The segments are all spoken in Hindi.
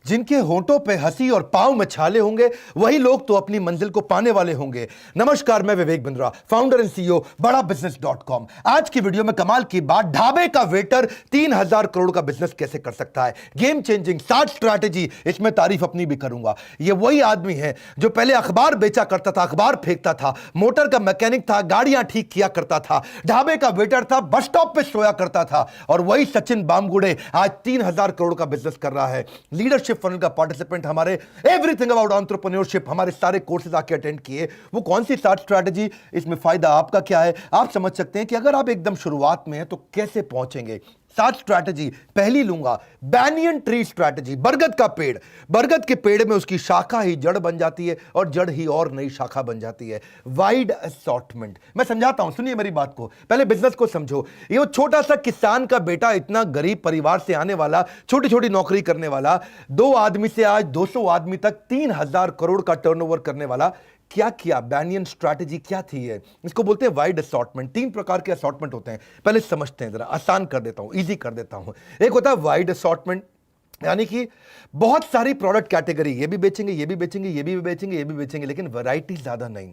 जिनके होंठों पे हंसी और पांव में छाले होंगे वही लोग तो अपनी मंजिल को पाने वाले होंगे। नमस्कार, मैं Vivek Bindra, founder and CEO बड़ा बिजनेस .com। आज की वीडियो में कमाल की बात, ढाबे का वेटर 3000 करोड़ का बिजनेस कैसे कर सकता है। गेम चेंजिंग 60 स्ट्रैटेजी, इसमें तारीफ अपनी भी करूंगा। ये वही आदमी है जो पहले अखबार बेचा करता था, अखबार फेंकता था, मोटर का मैकेनिक था, गाड़ियां ठीक किया करता था, ढाबे का वेटर था, बस स्टॉप पे सोया करता था, और वही सचिन बामगुड़े आज 3000 करोड़ का बिजनेस कर रहा है। लीडरशिप फनल का पार्टिसिपेंट, हमारे एवरीथिंग अबाउट एंटरप्रेन्योरशिप, हमारे सारे कोर्सेज आके अटेंड किए। वो कौन सी 60 स्ट्रैटेजी, इसमें फायदा आपका क्या है, आप समझ सकते हैं कि अगर आप एकदम शुरुआत में हैं तो कैसे पहुंचेंगे। 60 स्ट्रैटेजी पहली लूंगा, बैनियन ट्री स्ट्रैटेजी। बरगद का पेड़, बरगद के पेड़ में उसकी शाखा ही जड़ बन जाती है और जड़ ही और नई शाखा बन जाती है। वाइड असॉर्टमेंट, मैं समझाता हूं, सुनिए मेरी बात को, पहले बिजनेस को समझो। ये वो छोटा सा किसान का बेटा, इतना गरीब परिवार से आने वाला, छोटी छोटी नौकरी करने वाला, 2 आदमी से आज 200 आदमी तक 3000 करोड़ का टर्नओवर करने वाला, क्या किया? बैनियन स्ट्रैटेजी क्या थी? है इसको बोलते हैं वाइड असॉर्टमेंट। 3 प्रकार के असॉर्टमेंट होते हैं, पहले समझते हैं, जरा आसान कर देता हूं, इजी कर देता हूं। एक होता है वाइड असॉर्टमेंट, यानी कि बहुत सारी प्रोडक्ट कैटेगरी, ये भी बेचेंगे, ये भी बेचेंगे, ये भी बेचेंगे, ये भी बेचेंगे, लेकिन वैरायटी ज्यादा नहीं।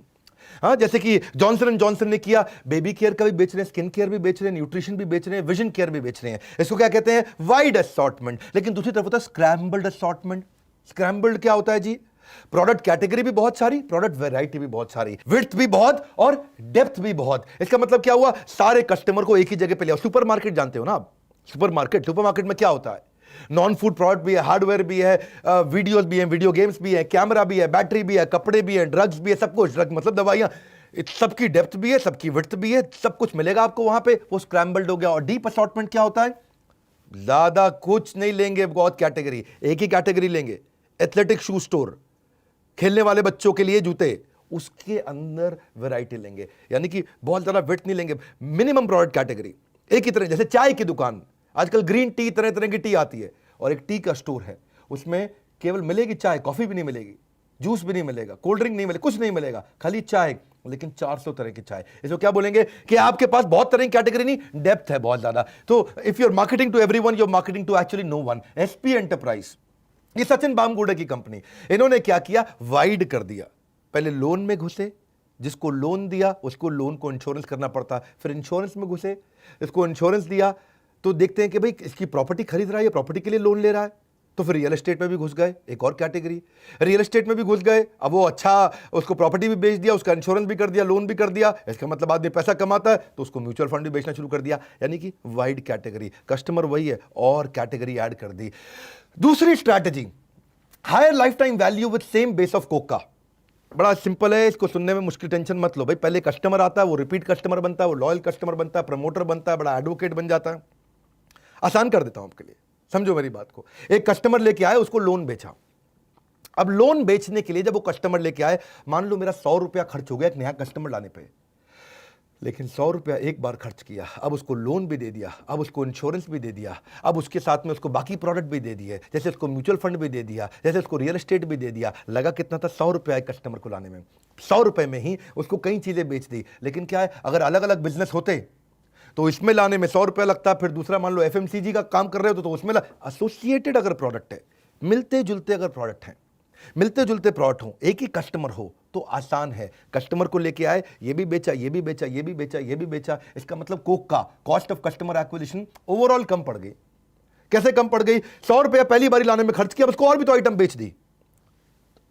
हाँ, जैसे कि जॉनसन एंड जॉनसन ने किया, बेबी केयर का भी बेच रहे हैं, स्किन केयर भी बेच रहे हैं, न्यूट्रिशन भी बेच रहे हैं, विजन केयर भी बेच रहे हैं। इसको क्या कहते हैं? Wide assortment. लेकिन दूसरी तरफ होता है स्क्रैम्बल्ड असॉर्टमेंट। स्क्रैम्बल्ड क्या होता है जी? प्रोडक्ट कैटेगरी भी बहुत सारी, प्रोडक्ट वैरायटी भी बहुत सारी, विड्थ भी बहुत और डेप्थ भी बहुत। इसका मतलब क्या हुआ? सारे कस्टमर को एक ही जगह पे ले आओ। सुपरमार्केट जानते हो ना आप? सुपरमार्केट में क्या होता है? नॉन फूड प्रोडक्ट भी है, हार्डवेयर भी है, वीडियोस भी है, वीडियो गेम्स भी है, कैमरा भी है, बैटरी भी है, कपड़े भी है, ड्रग्स भी है, सब कुछ। ड्रग मतलब दवाइयां, सबकी डेप्थ भी है, सबकी विड्थ भी है, सब कुछ मिलेगा आपको वहां पे। वो स्क्रैम्बल्ड हो गया। और डीप असॉर्टमेंट क्या होता है? ज्यादा कुछ नहीं लेंगे, बहुत कैटेगरी, एक ही कैटेगरी लेंगे। एथलेटिक शू स्टोर, खेलने वाले बच्चों के लिए जूते, उसके अंदर वैरायटी लेंगे, यानी कि बहुत ज्यादा विड्थ नहीं लेंगे, मिनिमम प्रोडक्ट कैटेगरी। एक ही तरह, जैसे चाय की दुकान, आजकल ग्रीन टी, तरह तरह की टी आती है, और एक टी का स्टोर है, उसमें केवल मिलेगी चाय, कॉफी भी नहीं मिलेगी, जूस भी नहीं मिलेगा, कोल्ड ड्रिंक नहीं मिलेगा, कुछ नहीं मिलेगा, खाली चाय, लेकिन 400 तरह की चाय। इसको क्या बोलेंगे कि आपके पास बहुत तरह की कैटेगरी नहीं, डेप्थ है बहुत ज्यादा। तो if you are marketing to everyone, you are marketing to actually no one. SP enterprise, ये सचिन बामगुड़े की कंपनी, इन्होंने क्या किया? वाइड कर दिया। पहले लोन में घुसे, जिसको लोन दिया उसको लोन को इंश्योरेंस करना पड़ता, फिर इंश्योरेंस में घुसे, इसको इंश्योरेंस दिया तो देखते हैं कि भाई इसकी प्रॉपर्टी खरीद रहा है, ये प्रॉपर्टी के लिए लोन ले रहा है, तो फिर रियल एस्टेट में भी घुस गए, एक और कैटेगरी। रियल एस्टेट में भी घुस गए, अब वो अच्छा, उसको प्रॉपर्टी भी बेच दिया, उसका इंश्योरेंस भी कर दिया, लोन भी कर दिया। इसका मतलब आदमी पैसा कमाता है तो उसको म्यूचुअल फंड भी बेचना शुरू कर दिया, यानी कि वाइड कैटेगरी। कस्टमर वही है और कैटेगरी ऐड कर दी। दूसरी strategy, higher lifetime value with same base of Coca. बड़ा सिंपल है, इसको सुनने में मुश्किल, टेंशन मत लो भाई। पहले कस्टमर आता है, वो रिपीट कस्टमर बनता है, वो लॉयल कस्टमर बनता है, प्रमोटर बनता है, बड़ा एडवोकेट बन जाता है। आसान कर देता हूं आपके लिए, समझो मेरी बात को। एक कस्टमर लेके आए, उसको लोन बेचा। अब लोन बेचने के लिए जब वो कस्टमर लेके आए, मान लो मेरा 100 रुपया खर्च हो गया एक नया कस्टमर लाने पे, लेकिन 100 रुपया एक बार खर्च किया, अब उसको लोन भी दे दिया, अब उसको इंश्योरेंस भी दे दिया, अब उसके साथ में उसको बाकी प्रोडक्ट भी दे दिए, जैसे उसको म्यूचुअल फंड भी दे दिया, जैसे उसको रियल एस्टेट भी दे दिया। लगा कितना था? 100 रुपया एक कस्टमर को लाने में। 100 रुपए में ही उसको कई चीजें बेच दी। लेकिन क्या है, अगर अलग अलग बिजनेस होते तो इसमें लाने में 100 रुपया लगता, फिर दूसरा मान लो एफएमसीजी का काम कर रहे हो तो उसमें एसोसिएटेड अगर प्रोडक्ट है, मिलते जुलते अगर प्रोडक्ट है, मिलते जुलते प्रोडक्ट हो, एक ही कस्टमर हो तो आसान है। कस्टमर को लेके आए, ये भी बेचा, ये भी बेचा, ये भी बेचा, ये भी बेचा। इसका मतलब कोक का cost of customer acquisition overall कम पड़ गई। कैसे कम पड़ गई? 100 रुपया पहली बारी लाने में खर्च किया, उसको और भी तो आइटम बेच दी।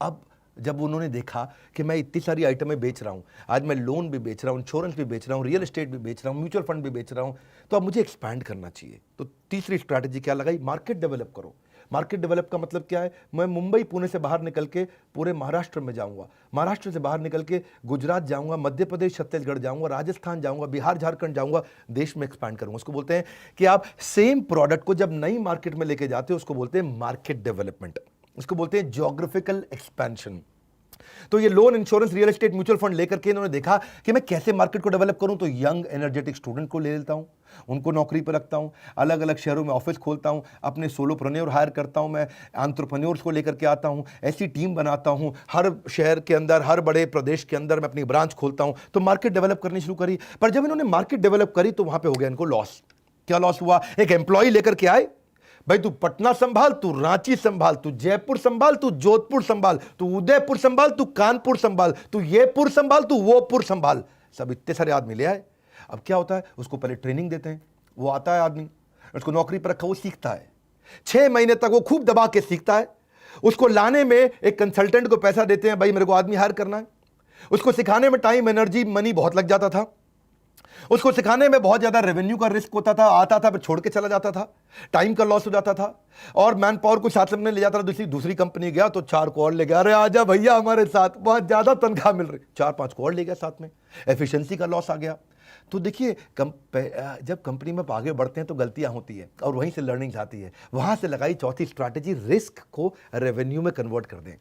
अब जब उन्होंने देखा कि मैं इतनी सारी आइटमें बेच रहा हूं, आज मैं लोन भी बेच रहा हूं, इंश्योरेंस भी बेच रहा हूं, रियल एस्टेट भी बेच रहा हूं, म्यूचुअल फंड भी बेच रहा हूं, तो अब मुझे एक्सपैंड करना चाहिए। तो तीसरी स्ट्रैटेजी क्या लगाई? मार्केट डेवलप करो। मार्केट डेवलप का मतलब क्या है? मैं मुंबई पुणे से बाहर निकल के पूरे महाराष्ट्र में जाऊंगा, महाराष्ट्र से बाहर निकल के गुजरात जाऊंगा, मध्य प्रदेश छत्तीसगढ़ जाऊंगा, राजस्थान जाऊंगा, बिहार झारखंड जाऊंगा, देश में एक्सपैंड करूंगा। उसको बोलते हैं कि आप सेम प्रोडक्ट को जब नई मार्केट में लेके जाते हो, उसको बोलते हैं मार्केट डेवलपमेंट, उसको बोलते हैं ज्योग्राफिकल एक्सपेंशन। तो ये loan, insurance, real estate, mutual fund लेकर के इन्होंने देखा कि मैं कैसे मार्केट को डेवलप करूं। तो यंग एनर्जेटिक स्टूडेंट को ले लेता हूं, उनको नौकरी पर रखता हूं, अलग अलग शहरों में ऑफिस खोलता हूं, अपने सोलोप्रेन्योर हायर करता हूं, मैं एंटरप्रेन्योर्स को लेकर के आता हूं, ऐसी टीम बनाता हूं, हर शहर के अंदर, हर बड़े प्रदेश के अंदर मैं अपनी ब्रांच खोलता हूं। तो मार्केट डेवलप करनी शुरू करी। पर जब इन्होंने मार्केट डेवलप करी तो वहां पर हो गया इनको लॉस। क्या लॉस हुआ? एक एम्प्लॉय लेकर के आए, भाई तू पटना संभाल, तू रांची संभाल, तू जयपुर संभाल, तू जोधपुर संभाल, तू उदयपुर संभाल, तू कानपुर संभाल, तू ये पुर संभाल, तू वो पुर संभाल। सब इतने सारे आदमी ले आए। अब क्या होता है, उसको पहले ट्रेनिंग देते हैं, वो आता है आदमी, उसको नौकरी पर रखा, वो सीखता है 6 महीने तक, वो खूब दबा के सीखता है। उसको लाने में एक कंसल्टेंट को पैसा देते हैं, भाई मेरे को आदमी हायर करना है। उसको सिखाने में टाइम, एनर्जी, मनी बहुत लग जाता था। उसको सिखाने में बहुत ज्यादा रेवेन्यू का रिस्क होता था, आता था फिर छोड़ के चला जाता था, टाइम का लॉस हो जाता था। और मैन पावर को साथ में ले जाता था, दूसरी कंपनी गया तो 4 को और ले गया, अरे आजा भैया हमारे साथ, बहुत ज्यादा तनख्वाह मिल रही, 4-5 को और ले गया साथ में, एफिशिएंसी का लॉस आ गया। तो देखिए जब कंपनी में आप आगे बढ़ते हैं तो गलतियां होती है और वहीं से लर्निंग्स आती है। वहां से लगाई चौथी स्ट्रैटेजी, रिस्क को रेवेन्यू में कन्वर्ट कर दें।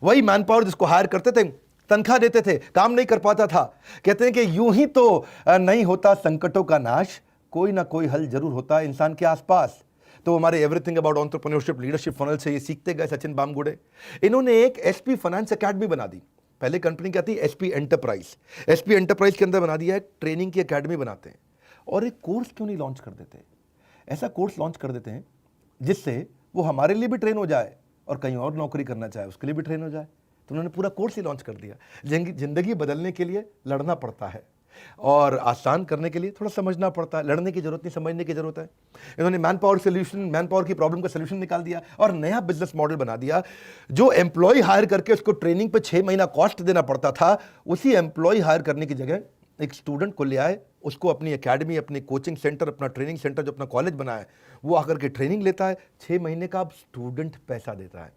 वही मैन पावर जिसको हायर करते थे, तनख्वाह देते थे, काम नहीं कर पाता था, कहते हैं कि यूं ही तो नहीं होता संकटों का नाश, कोई ना कोई हल जरूर होता है इंसान के आसपास। तो हमारे everything about entrepreneurship leadership funnel से ये सीखते गए सचिन बामगुड़े। इन्होंने एक एसपी फाइनेंस एकेडमी बना दी। पहले कंपनी क्या थी, एसपी एंटरप्राइज। एसपी एंटरप्राइज के अंदर बना दिया है, ट्रेनिंग की एकेडमी बनाते हैं। और एक कोर्स क्यों नहीं लॉन्च कर देते, ऐसा कोर्स लॉन्च कर देते हैं जिससे वो हमारे लिए भी ट्रेन हो जाए और कहीं और नौकरी करना चाहे उसके लिए भी ट्रेन हो जाए। तो उन्होंने पूरा कोर्स ही लॉन्च कर दिया। जिंदगी बदलने के लिए लड़ना पड़ता है और आसान करने के लिए थोड़ा समझना पड़ता है। लड़ने की जरूरत नहीं, समझने की जरूरत है। इन्होंने मैन पावर की प्रॉब्लम का सोल्यूशन निकाल दिया और नया बिजनेस मॉडल बना दिया। जो एम्प्लॉय हायर करके उसको ट्रेनिंग पे 6 महीना कॉस्ट देना पड़ता था, उसी एम्प्लॉय हायर करने की जगह एक स्टूडेंट को ले आए, उसको अपनी एकेडमी, अपनी कोचिंग सेंटर, अपना ट्रेनिंग सेंटर जो अपना कॉलेज बनाया है, वो आकर के ट्रेनिंग लेता है। 6 महीने का अब स्टूडेंट पैसा देता है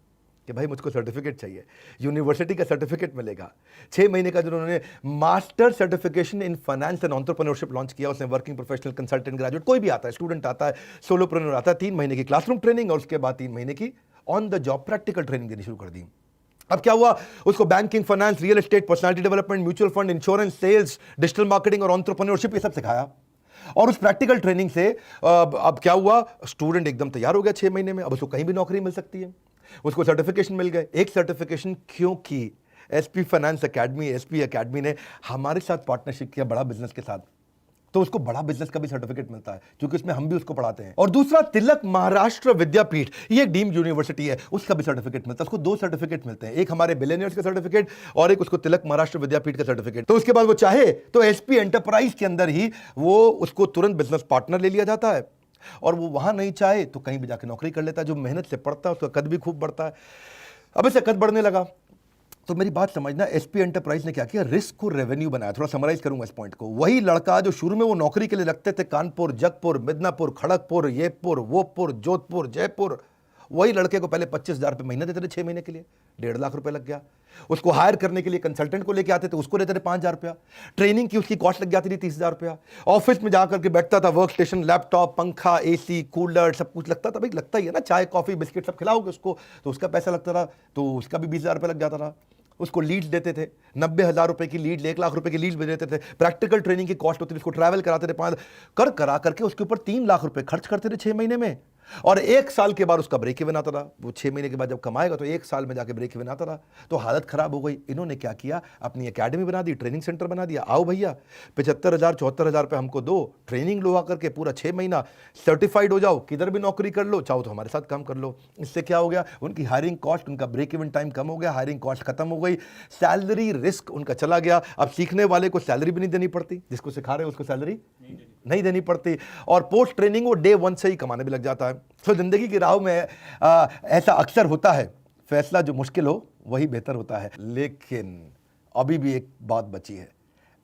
कि भाई मुझको सर्टिफिकेट चाहिए, यूनिवर्सिटी का सर्टिफिकेट मिलेगा। 6 महीने का जो उन्होंने master certification in finance and entrepreneurship launch किया, उसमें वर्किंग प्रोफेशनल, कंसल्टेंट, ग्रेजुएट कोई भी आता है, स्टूडेंट आता है, सोलोप्रेन्योर आता है, 3 महीने की क्लासरूम ट्रेनिंग और उसके बाद 3 महीने की on the job practical training देनी शुरू कर दी। अब क्या हुआ, उसको banking, finance, real estate, personality development, mutual fund, insurance, sales, digital marketing और एंटरप्रेन्योरशिप ये सब सिखाया। और उस प्रैक्टिकल ट्रेनिंग से अब क्या हुआ, स्टूडेंट एकदम तैयार हो गया 6 महीने में। अब उसको कहीं भी नौकरी मिल सकती है, उसको सर्टिफिकेशन मिल गए। एक सर्टिफिकेशन क्योंकि SP finance academy, SP academy ने हमारे साथ पार्टनरशिप किया बड़ा बिजनेस के साथ, तो उसको बड़ा बिजनेस का भी सर्टिफिकेट मिलता है क्योंकि उसमें हम भी उसको पढ़ाते हैं। और दूसरा, तिलक महाराष्ट्र विद्यापीठ, ये डीम्ड यूनिवर्सिटी है, उसका भी सर्टिफिकेट मिलता है। उसको 2 सर्टिफिकेट मिलते हैं, एक हमारे बिलियनियर्स का सर्टिफिकेट और एक उसको तिलक महाराष्ट्र विद्यापीठ का सर्टिफिकेट। तो उसके बाद वो चाहे तो एसपी एंटरप्राइज के अंदर ही वो उसको तुरंत बिजनेस पार्टनर ले लिया जाता है। और वो वहां नहीं चाहे तो कहीं भी जाकर नौकरी कर लेता है। जो मेहनत से पढ़ता है उसका कद भी खूब बढ़ता है। अब इसे कद बढ़ने लगा तो मेरी बात समझना, एसपी एंटरप्राइज ने क्या किया, रिस्क को रेवेन्यू बनाया। थोड़ा समराइज करूंगा इस पॉइंट को। वही लड़का जो शुरू में वो नौकरी के लिए लगते थे, कानपुर, जगपुर, मिदनापुर, खड़गपुर, येपुर, वोपुर, जोधपुर, जयपुर, वही लड़के को पहले 25,000 रुपये महीने देते थे, 6 महीने के लिए 1.5 लाख रुपए लग गया। उसको हायर करने के लिए कंसल्टेंट को लेके आते थे, उसको देते थे 5,000 रुपया। ट्रेनिंग की उसकी कॉस्ट लग जाती थी 30,000 रुपया। ऑफिस में जाकर के बैठता था, वर्क स्टेशन, लैपटॉप, पंखा, एसी, कूलर, सब कुछ लगता था। भाई लगता ही है ना, चाय, कॉफी, बिस्किट सब खिलाओगे उसको तो उसका पैसा लगता था, तो उसका भी 20,000 रुपये लग जाता था। उसको लीड्स देते थे, 90,000 रुपए की लीड, 1 लाख रुपए की लीड्स देते थे। प्रैक्टिकल ट्रेनिंग की कॉस्ट होती थी, उसको ट्रैवल कराते थे, 5 करा करके उसके ऊपर 3 लाख रुपए खर्च करते थे 6 महीने में। और 1 साल के बाद उसका ब्रेक इवन आता था। वो 6 महीने के बाद जब कमाएगा तो 1 साल में जाके ब्रेक इवन आता था। तो हालत खराब हो गई। इन्होंने क्या किया, अपनी एकेडमी बना दी, ट्रेनिंग सेंटर बना दिया। आओ भैया 75,000 74,000 रुपये हमको दो, ट्रेनिंग लो आकर के, पूरा 6 महीना सर्टिफाइड हो जाओ, किधर भी नौकरी कर लो, चाहो तो हमारे साथ काम कर लो। इससे क्या हो गया, उनकी हायरिंग कॉस्ट, उनका ब्रेक इवन टाइम कम हो गया, हायरिंग कॉस्ट खत्म हो गई, सैलरी रिस्क उनका चला गया। अब सीखने वाले को सैलरी भी नहीं देनी पड़ती, जिसको सिखा रहे हैं उसको सैलरी नहीं देनी पड़ती। और पोस्ट ट्रेनिंग वो डे 1 से ही कमाने भी लग जाता है। तो जिंदगी की राह में ऐसा अक्सर होता है, फैसला जो मुश्किल हो वही बेहतर होता है। लेकिन अभी भी एक बात बची है,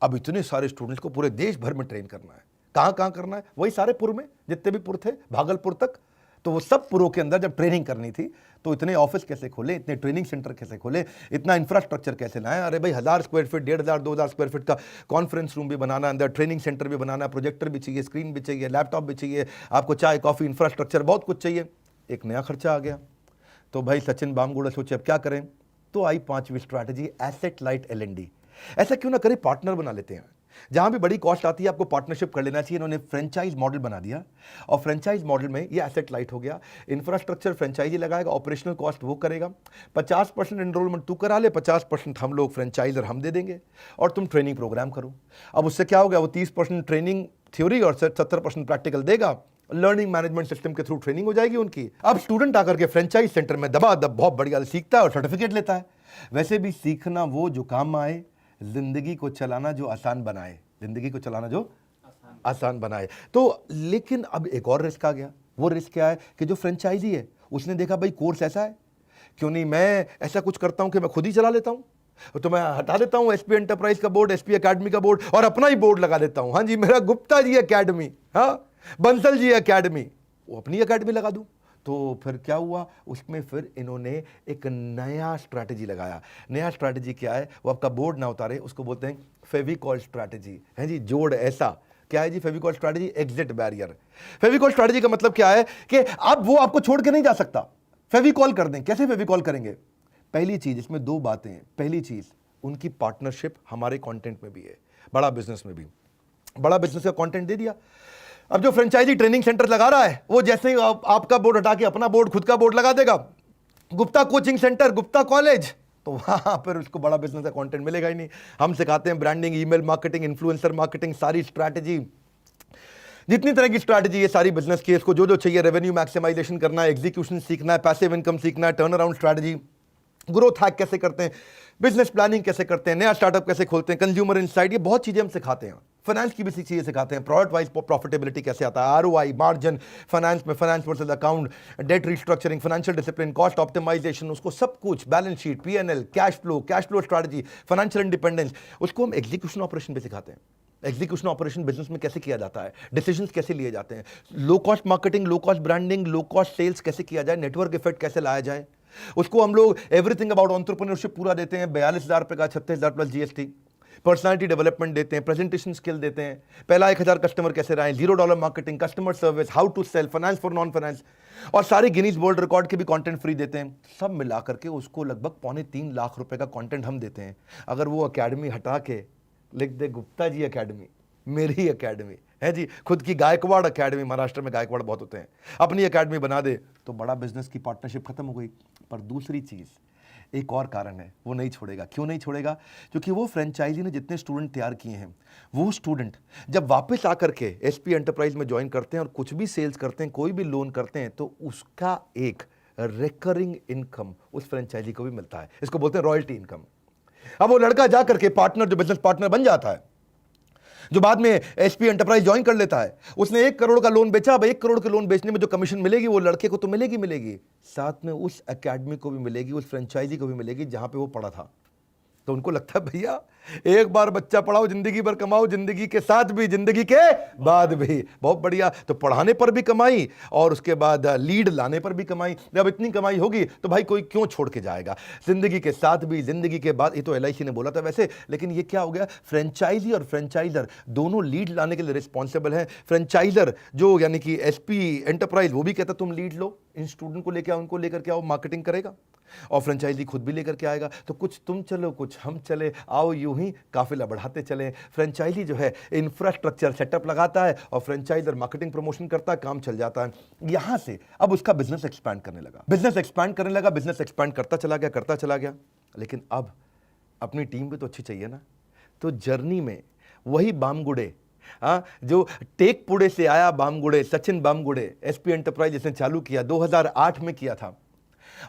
अब इतने सारे स्टूडेंट्स को पूरे देश भर में ट्रेन करना है। कहाँ कहाँ करना है, वही सारे पुर में, जितने भी पुर थे, भागलपुर तक। तो वो सब पुरों के अंदर जब ट्रेनिंग करनी थी तो इतने ऑफिस कैसे खोले, इतने ट्रेनिंग सेंटर कैसे खोले, इतना इंफ्रास्ट्रक्चर कैसे लाए। अरे भाई 1,000 स्क्वायर फीट, 1,500 2,000 स्क्वायर फीट का कॉन्फ्रेंस रूम भी बनाना, अंदर ट्रेनिंग सेंटर भी बनाना, प्रोजेक्टर भी चाहिए, स्क्रीन भी चाहिए, लैपटॉप भी चाहिए, आपको चाय कॉफी इंफ्रास्ट्रक्चर बहुत कुछ चाहिए। एक नया खर्चा आ गया। तो भाई सचिन बामगुड़े सोचे अब क्या करें। तो आई 5वीं स्ट्रैटेजी, एसेट लाइट L&D। ऐसा क्यों ना करें, पार्टनर बना लेते हैं। जहां भी बड़ी कॉस्ट आती है आपको पार्टनरशिप कर लेना चाहिए। इन्होंने फ्रेंचाइज मॉडल बना दिया और फ्रेंचाइज मॉडल में ये एसेट लाइट हो गया। इंफ्रास्ट्रक्चर फ्रेंचाइजी लगाएगा, ऑपरेशनल कॉस्ट वो करेगा, 50% एनरोलमेंट तू करा ले, 50% हम लोग फ्रेंचाइजर हम दे देंगे और तुम ट्रेनिंग प्रोग्राम करो। अब उससे क्या हो गया, वो 30% ट्रेनिंग थ्योरी और 70% प्रैक्टिकल देगा लर्निंग मैनेजमेंट सिस्टम के थ्रू ट्रेनिंग हो जाएगी उनकी। अब स्टूडेंट आकर के फ्रेंचाइज सेंटर में दबा दब बहुत बढ़िया सीखता है और सर्टिफिकेट लेता है। वैसे भी सीखना वो जो काम आए, जिंदगी को चलाना जो आसान बनाए, जिंदगी को चलाना जो आसान बनाए। तो लेकिन अब एक और रिस्क आ गया। वो रिस्क क्या है कि जो फ्रेंचाइजी है उसने देखा भाई कोर्स ऐसा है, क्यों नहीं मैं ऐसा कुछ करता हूं कि मैं खुद ही चला लेता हूं। तो मैं हटा देता हूं एसपी एंटरप्राइज का बोर्ड, एसपी एकेडमी का बोर्ड और अपना ही बोर्ड लगा देता हूं। हाँ जी, मेरा गुप्ता जी एकेडमी, हाँ बंसल जी एकेडमी, वो अपनी एकेडमी लगा दूं। तो फिर क्या हुआ उसमें, फिर इन्होंने एक नया स्ट्रैटेजी लगाया। नया स्ट्रैटेजी क्या है, वो आपका बोर्ड ना उतारे, उसको बोलते हैं फेविकॉल स्ट्रैटेजी। है जी, जोड़ ऐसा क्या है जी Fevicol strategy? Exit barrier. Fevicol strategy का मतलब क्या है कि अब वो आपको छोड़ के नहीं जा सकता, फेविकॉल कर दें। कैसे फेविकॉल करेंगे? पहली चीज, इसमें दो बातें हैं। पहली चीज, उनकी पार्टनरशिप हमारे कंटेंट में भी है, बड़ा बिजनेस में भी। बड़ा बिजनेस का कंटेंट दे दिया। अब जो फ्रेंचाइजी ट्रेनिंग सेंटर लगा रहा है वो जैसे ही आपका बोर्ड हटा के अपना बोर्ड, खुद का बोर्ड लगा देगा, Gupta coaching centre, Gupta college, तो वहां पर उसको बड़ा बिजनेस का कंटेंट मिलेगा ही नहीं। हम सिखाते हैं branding, email marketing, influencer marketing, सारी स्ट्रैटेजी, जितनी तरह की स्ट्रैटेजी है सारी बिजनेस की, इसको जो जो चाहिए, रेवेन्यू मैक्सिमाइजेशन करना है, एग्जीक्यूशन सीखना है, पैसिव इनकम सीखना है, turn around strategy, growth hack कैसे करते हैं, बिजनेस प्लानिंग कैसे करते हैं, नया स्टार्टअप कैसे खोलते हैं, कंज्यूमर इनसाइट, ये बहुत चीजें हम सिखाते हैं। फाइनेंस की भी चीजें सिखाते हैं, प्रोडक्ट वाइज प्रॉफिटेबिलिटी कैसे आता है, आरओआई, मार्जिन, फाइनेंस में finance versus account, debt restructuring, financial discipline, cost optimisation, उसको सब कुछ, balance sheet, PNL, cash flow strategy, financial independence, उसको हम एग्जीक्यूशन ऑपरेशन पे सिखाते हैं। एग्जीक्यूशन ऑपरेशन बिजनेस में कैसे किया जाता है, डिसीजंस कैसे लिए जाते हैं, low cost marketing, low cost branding, low cost sales कैसे किया जाए, नेटवर्क इफेक्ट कैसे लाया जाए, उसको हम लोग एवरीथिंग अबाउट एंटरप्रेन्योरशिप पूरा देते हैं। 42,000 रुपए का, 36,000 प्लस जीएसटी। पर्सनालिटी डेवलपमेंट देते हैं, प्रेजेंटेशन स्किल देते हैं, पहला 1,000 कस्टमर कैसे रहे, $0 marketing, customer service, how to sell, finance for non finance, और सारे गिनीज वर्ल्ड रिकॉर्ड के भी कंटेंट फ्री देते हैं। सब मिला करके उसको लगभग 2.25 लाख रुपए का कंटेंट हम देते हैं। अगर वो एकेडमी हटा के लिख दे गुप्ता जी एकेडमी, मेरी एकेडमी है जी, खुद की गायकवाड़ एकेडमी, महाराष्ट्र में गायकवाड़ बहुत होते हैं, अपनी एकेडमी बना दे, तो बड़ा बिजनेस की पार्टनरशिप खत्म हो गई। पर दूसरी चीज, एक और कारण है, वो नहीं छोड़ेगा। क्यों नहीं छोड़ेगा? क्योंकि वो फ्रेंचाइजी ने जितने स्टूडेंट तैयार किए हैं, वो स्टूडेंट जब वापस आकर के एसपी एंटरप्राइज में ज्वाइन करते हैं और कुछ भी सेल्स करते हैं, कोई भी लोन करते हैं, तो उसका एक रिकरिंग इनकम उस फ्रेंचाइजी को भी मिलता है। इसको बोलते हैं रॉयल्टी इनकम। अब वो लड़का जाकर के पार्टनर, जो बिजनेस पार्टनर बन जाता है, जो बाद में एसपी एंटरप्राइज ज्वाइन कर लेता है, उसने 1 करोड़ का लोन बेचा। अब 1 करोड़ के लोन बेचने में जो कमीशन मिलेगी वो लड़के को तो मिलेगी, साथ में उस एकेडमी को भी मिलेगी, उस फ्रेंचाइजी को भी मिलेगी जहां पे वो पढ़ा था। तो उनको लगता है भैया एक बार बच्चा पढ़ाओ, जिंदगी भर कमाओ, जिंदगी के साथ भी, जिंदगी के बाद भी। बहुत बढ़िया। तो पढ़ाने पर भी कमाई और उसके बाद लीड लाने पर भी कमाई। जब इतनी कमाई होगी तो भाई कोई क्यों छोड़ के जाएगा, जिंदगी के साथ भी, जिंदगी के बाद। ये तो एलआईसी ने बोला था वैसे, लेकिन ये क्या हो गया, फ्रेंचाइजी और फ्रेंचाइजर दोनों लीड लाने के लिए रिस्पॉन्सिबल है। फ्रेंचाइजर जो यानी कि एसपी एंटरप्राइज, वो भी कहता तुम लीड लो, इन स्टूडेंट को लेकर आओ, उनको लेकर के आओ, मार्केटिंग करेगा, और फ्रेंचाइजी खुद भी लेकर के आएगा। तो कुछ तुम चलो, कुछ हम चले, आओ यूं ही काफिला बढ़ाते चले। फ्रेंचाइजी जो है इंफ्रास्ट्रक्चर सेटअप लगाता है और फ्रेंचाइजर मार्केटिंग प्रमोशन करता है, काम चल जाता है। यहां से अब उसका बिजनेस एक्सपैंड करने लगा, बिजनेस एक्सपैंड करता चला गया। लेकिन अब अपनी टीम भी तो अच्छी चाहिए ना। तो जर्नी में वही बामगुड़े, जो टेकपुड़े से आया बामगुड़े, सचिन बामगुड़े, एसपी एंटरप्राइज जिसने चालू किया 2008 में किया था,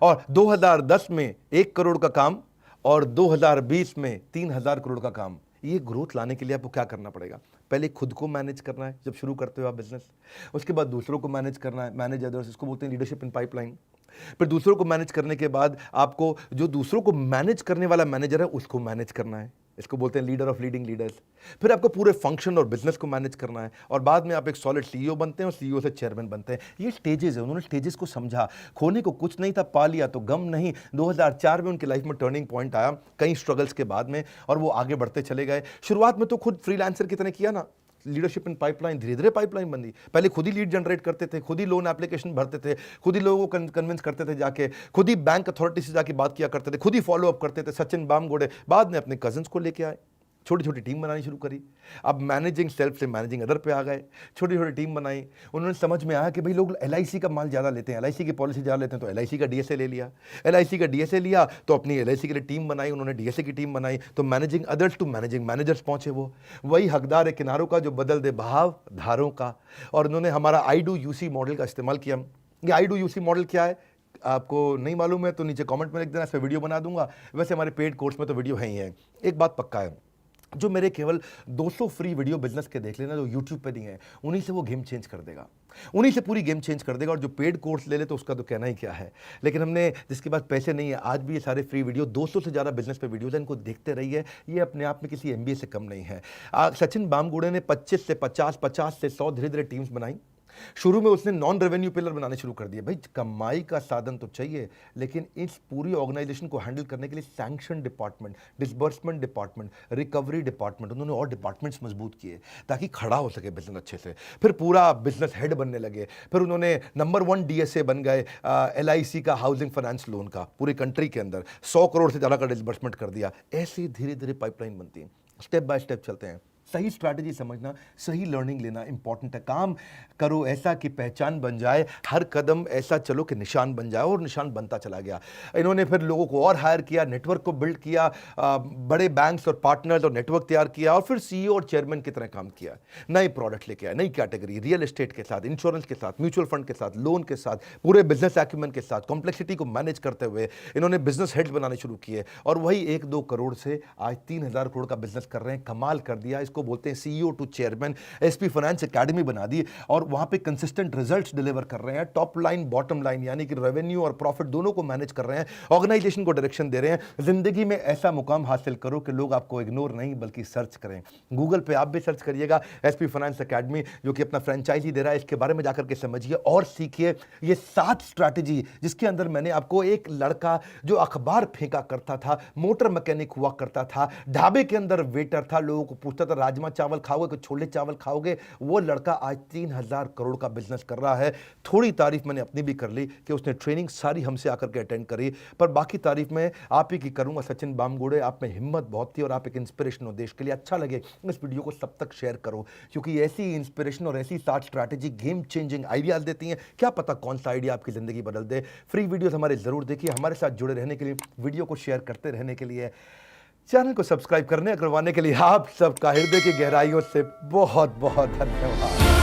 और 2010 में 1 करोड़ का काम, और 2020 में 3,000 करोड़ का काम। ये ग्रोथ लाने के लिए आपको क्या करना पड़ेगा? पहले खुद को मैनेज करना है जब शुरू करते हो आप बिजनेस, उसके बाद दूसरों को मैनेज करना है, मैनेज अदर्स, इसको बोलते हैं लीडरशिप इन पाइपलाइन। फिर दूसरों को मैनेज करने के बाद आपको जो दूसरों को मैनेज करने वाला मैनेजर है उसको मैनेज करना है, इसको बोलते हैं लीडर ऑफ लीडिंग लीडर्स। फिर आपको पूरे फंक्शन और बिजनेस को मैनेज करना है, और बाद में आप एक सॉलिड सीईओ बनते हैं और सीईओ से चेयरमैन बनते हैं। ये स्टेजेस है, उन्होंने स्टेजेस को समझा। खोने को कुछ नहीं था, पा लिया तो गम नहीं। 2004 में उनकी लाइफ में टर्निंग पॉइंट आया, कई स्ट्रगल्स के बाद में, और वो आगे बढ़ते चले गए। शुरुआत में तो खुद फ्रीलांसर की तरह किया ना, लीडरशिप इन पाइपलाइन, धीरे धीरे पाइपलाइन बनी। पहले खुद ही लीड जनरेट करते थे, खुद ही लोन एप्लीकेशन भरते थे, खुद ही लोगों को कन्विंस करते थे जाके, खुद ही बैंक अथॉरिटी से जाके बात किया करते थे, खुद ही फॉलो अप करते थे, सचिन बामगुड़े। बाद में अपने कजिन्स को लेके आए, छोटी छोटी टीम बनानी शुरू करी। अब मैनेजिंग सेल्फ से मैनेजिंग अदर पे आ गए, छोटी छोटी टीम बनाई। उन्होंने समझ में आया कि भाई लोग LIC का माल ज़्यादा लेते हैं, LIC की पॉलिसी ज़्यादा लेते हैं, तो LIC का DSA ले लिया। LIC का DSA लिया तो अपनी LIC के लिए टीम बनाई, उन्होंने DSA की टीम बनाई, तो managing others to managing managers पहुंचे। वो वही हकदार है किनारों का जो बदल दे बहाव धारों का। और उन्होंने हमारा I2UC मॉडल का इस्तेमाल किया। ये I2UC मॉडल क्या है आपको नहीं मालूम है तो नीचे कमेंट में लिख देना, इस पर वीडियो बना दूंगा। वैसे हमारे पेड कोर्स में तो वीडियो है ही है। एक बात पक्का है, जो मेरे केवल 200 फ्री वीडियो बिजनेस के देख लेना जो यूट्यूब पे नहीं है, उन्हीं से वो गेम चेंज कर देगा, उन्हीं से पूरी गेम चेंज कर देगा। और जो पेड कोर्स ले ले तो उसका तो कहना ही क्या है। लेकिन हमने जिसके पास पैसे नहीं है, आज भी ये सारे फ्री वीडियो 200 से ज़्यादा बिजनेस पे वीडियोज हैं, इनको देखते रहिए। ये अपने आप में किसी MBA से कम नहीं है। सचिन बामगुड़े ने 25 से 50, 50 से 100 धीरे धीरे टीम्स बनाई। शुरू में उसने नॉन रेवेन्यू पिलर बनाने शुरू कर दिए। भाई कमाई का साधन तो चाहिए, लेकिन इस पूरी ऑर्गेनाइजेशन को हैंडल करने के लिए sanction department, disbursement department, recovery department, उन्होंने और डिपार्टमेंट्स मजबूत किए ताकि खड़ा हो सके बिजनेस अच्छे से। फिर पूरा बिजनेस हेड बनने लगे। फिर उन्होंने नंबर 1 DSA बन गए LIC का, हाउसिंग फाइनेंस लोन का, पूरी कंट्री के अंदर 100 करोड़ से ज़्यादा का डिसबर्समेंट कर दिया। ऐसे ही धीरे धीरे पाइपलाइन बनती है, स्टेप बाय स्टेप चलते हैं। सही स्ट्रैटेजी समझना, सही लर्निंग लेना इंपॉर्टेंट है। काम करो ऐसा कि पहचान बन जाए, हर कदम ऐसा चलो कि निशान बन जाए, और निशान बनता चला गया। इन्होंने फिर लोगों को और हायर किया, नेटवर्क को बिल्ड किया, बड़े बैंक्स और पार्टनर्स और नेटवर्क तैयार किया, और फिर CEO और चेयरमैन की तरह काम किया। नए प्रोडक्ट लेके आए, नई कैटेगरी, रियल एस्टेट के साथ, इंश्योरेंस के साथ, म्यूचुअल फंड के साथ, लोन के साथ, पूरे बिजनेस एक्यूमेंट के साथ, कॉम्प्लेक्सिटी को मैनेज करते हुए इन्होंने बिजनेस हेड्स बनाने शुरू किए। और वही 1-2 करोड़ से आज 3000 करोड़ का बिजनेस कर रहे हैं। कमाल कर दिया। इसको बोलते हैं CEO to chairman. SP finance academy बना दी और वहां पे कंसिस्टेंट रिजल्ट्स डिलीवर कर रहे हैं। टॉप लाइन बॉटम लाइन यानी कि रेवेन्यू और प्रॉफिट दोनों को मैनेज कर रहे हैं। ऑर्गेनाइजेशन को डायरेक्शन दे रहे हैं। जिंदगी में ऐसा मुकाम हासिल करो कि लोग आपको इग्नोर नहीं बल्कि सर्च करें। गूगल पे आप भी सर्च करिएगा SP फाइनेंस एकेडमी, जो कि अपना फ्रेंचाइजी दे रहा है। इसके बारे में जाकर के समझिए और सीखिए। ये 7 स्ट्रैटेजी, जिसके अंदर मैंने आपको एक लड़का जो अखबार फेंका करता था, मोटर मैकेनिक हुआ करता था, ढाबे के अंदर वेटर था, लोगों को पूछता था राजमा चावल खाओगे कि छोले चावल खाओगे, वो लड़का आज 3000 करोड़ का बिजनेस कर रहा है। थोड़ी तारीफ मैंने अपनी भी कर ली कि उसने ट्रेनिंग सारी हमसे आकर के अटेंड करी, पर बाकी तारीफ मैं आप ही की करूंगा। सचिन बामगुड़े, आप में हिम्मत बहुत थी और आप एक इंस्पिरेशन हो देश के लिए। अच्छा लगे इस वीडियो को सब तक शेयर करो, क्योंकि ऐसी इंस्पिरेशन और ऐसी 7 स्ट्रैटेजी गेम चेंजिंग आइडियाज देती हैं। क्या पता कौन सा आइडिया आपकी जिंदगी बदल दे। फ्री वीडियोस हमारे जरूर देखिए। हमारे साथ जुड़े रहने के लिए, वीडियो को शेयर करते रहने के लिए, चैनल को सब्सक्राइब करवाने के लिए आप सबका हृदय की गहराइयों से बहुत बहुत धन्यवाद।